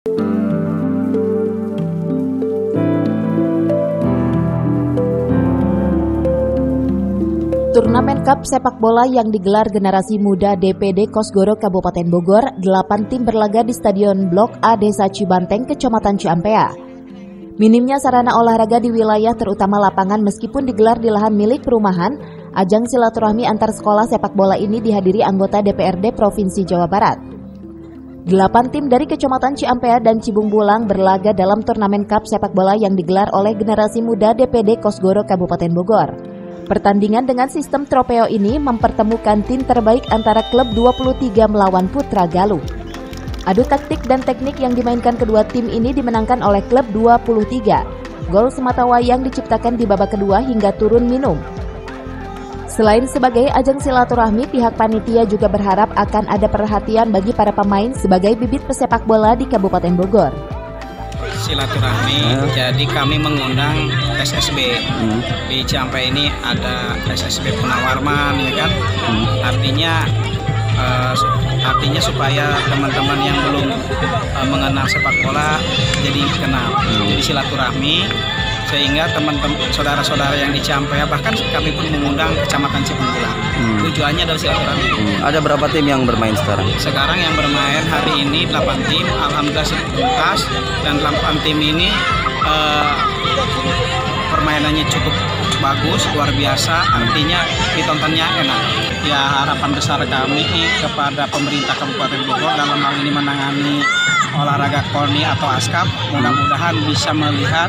Turnamen Cup sepak bola yang digelar generasi muda DPD Kosgoro Kabupaten Bogor, 8 tim berlaga di Stadion Blok A Desa Cibanteng, Kecamatan Ciampea. Minimnya sarana olahraga di wilayah terutama lapangan meskipun digelar di lahan milik perumahan, ajang silaturahmi antar sekolah sepak bola ini dihadiri anggota DPRD Provinsi Jawa Barat. 8 tim dari Kecamatan Ciampea dan Cibung Bulang berlaga dalam turnamen Cup sepak bola yang digelar oleh generasi muda DPD Kosgoro Kabupaten Bogor. Pertandingan dengan sistem tropeo ini mempertemukan tim terbaik antara klub 23 melawan Putra Galuh. Adu taktik dan teknik yang dimainkan kedua tim ini dimenangkan oleh klub 23. Gol sematawayang diciptakan di babak kedua hingga turun minum. Selain sebagai ajang silaturahmi, pihak panitia juga berharap akan ada perhatian bagi para pemain sebagai bibit pesepak bola di Kabupaten Bogor. Silaturahmi, jadi kami mengundang SSB di Ciampea ini, ada SSB Punawarman, ya kan? Artinya supaya teman-teman yang belum mengenal sepak bola jadi kenal. Jadi silaturahmi sehingga teman-teman saudara-saudara yang di Ciampea, bahkan kami pun mengundang Kecamatan Cibung Bulang. Tujuannya adalah silaturahmi. Ada berapa tim yang bermain sekarang? Sekarang yang bermain hari ini 8 tim, alhamdulillah tuntas, dan 8 tim ini permainannya cukup bagus, luar biasa, artinya ditontonnya enak. Ya, harapan besar kami kepada pemerintah Kabupaten Bogor dalam hal ini menangani olahraga KONI atau ASKAP, mudah-mudahan bisa melihat,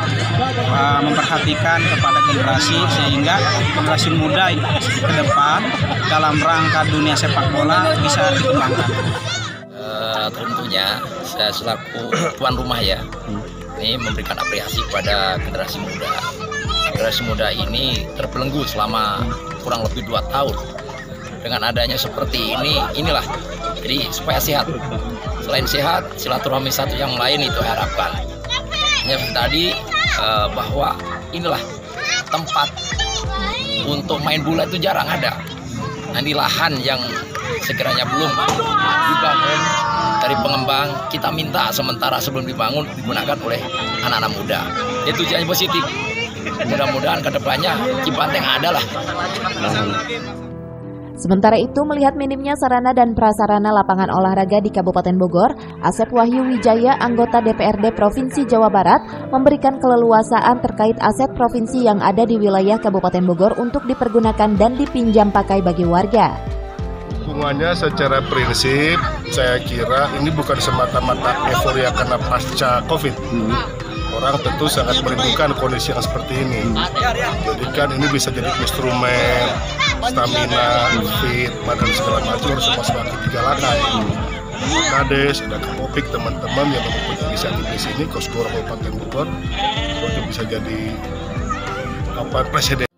memperhatikan kepada generasi sehingga generasi muda ke depan dalam rangka dunia sepak bola bisa dikembangkan. Tentunya saya selaku tuan rumah ya, ini memberikan apresiasi kepada generasi muda. Generasi muda ini terbelenggu selama kurang lebih 2 tahun. Dengan adanya seperti ini, inilah jadi supaya sehat. Selain sehat, silaturahmi satu yang lain itu harapkan. Tadi bahwa inilah tempat untuk main bola itu jarang ada. Nah, di lahan yang sekiranya belum dibangun dari pengembang, kita minta sementara sebelum dibangun digunakan oleh anak-anak muda. Itu tujuannya positif. Mudah-mudahan kedepannya Cibanteng ada lah. Sementara itu, melihat minimnya sarana dan prasarana lapangan olahraga di Kabupaten Bogor, Asep Wahyu Wijaya, anggota DPRD Provinsi Jawa Barat, memberikan keleluasaan terkait aset provinsi yang ada di wilayah Kabupaten Bogor untuk dipergunakan dan dipinjam pakai bagi warga. Hubungannya secara prinsip, saya kira ini bukan semata-mata euforia karena pasca COVID. Orang tentu sangat merindukan kondisi yang seperti ini. Jadi kan ini bisa jadi instrumen, stamina, fit, badan segala macam harus semakin digalakan. Kades, ada Kapopik, teman-teman yang mempunyai inisiatif di sini, Kosgoro Kabupaten Bogor, untuk bisa jadi presiden.